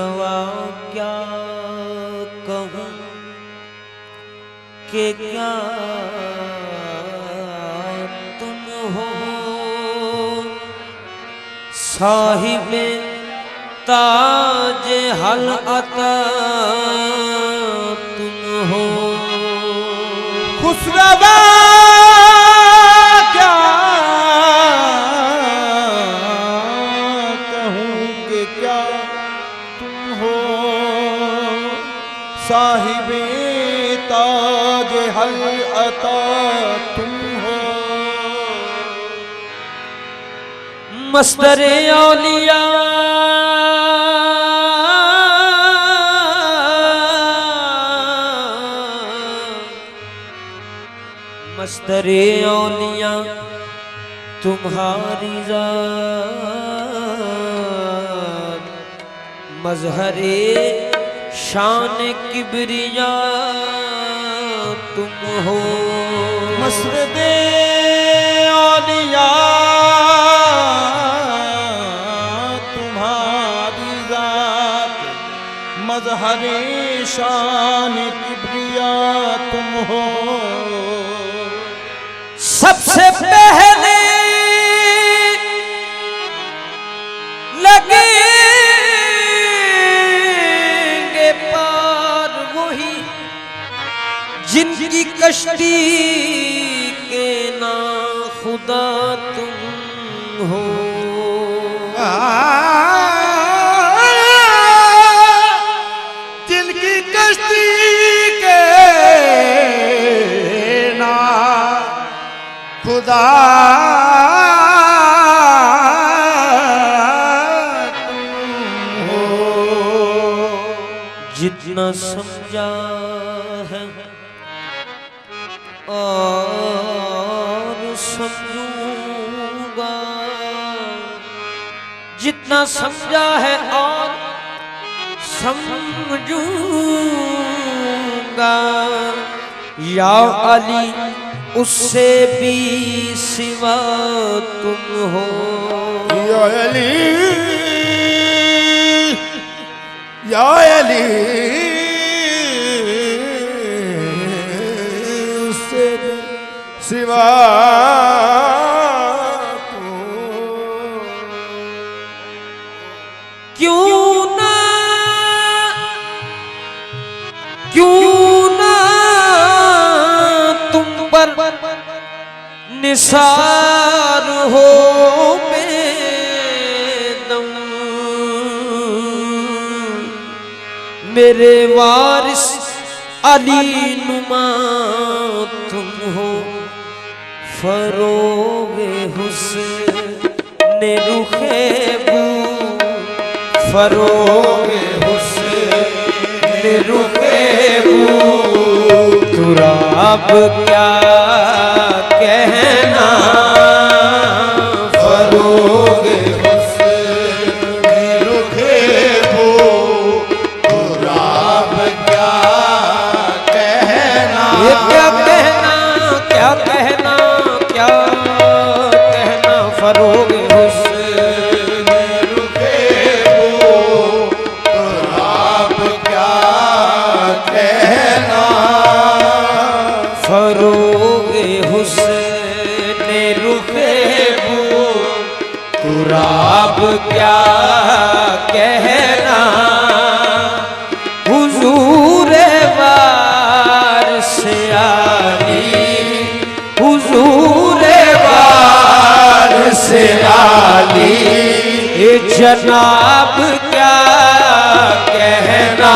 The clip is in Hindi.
खुशरवा क्या कहूँ कि क्या तुम हो साहिबे ताज हल अता तुम हो खुशरवा क्या कहूँ कि क्या तुम हो साहिबे ताज हल अता तुम हो मस्दरे औलिया मस्दरे औलिया तुम्हारी ज़ात मज़हरे शान किबरिया तुम हो मस्दरे औलिया तुम्हारी ज़ात मज़हरे शान किबरिया तुम हो सबसे पहले लगेंगे पार वही जिनकी कश्ती के ना खुदा तुम हो जिनकी कश्ती के ना खुदा तुम हो जितना समझा है और समझूंगा जितना समझा है और समझूंगा या अली उससे भी सिवा तुम हो या अली या अली उससे भी सिवा क्यों ना तुम पर निसार हो बेदम मेरे वारिस अली नुमा तुम हो फरोगे हुस्न रुखे बू फरोगे हुस्न रुखे बू तुराब क्या कहना फरोगे हुस्न रुखे बू तुराब क्या कहना क्या कहना क्या कहना क्या कहना फरोगे हुस्न रुखे बू तुराब क्या कहना फरोगे हुस्न रुखे बू तुराब क्या कहना हुजूर वारिस आली हुजूर वारिस आली ये जनाब क्या कहना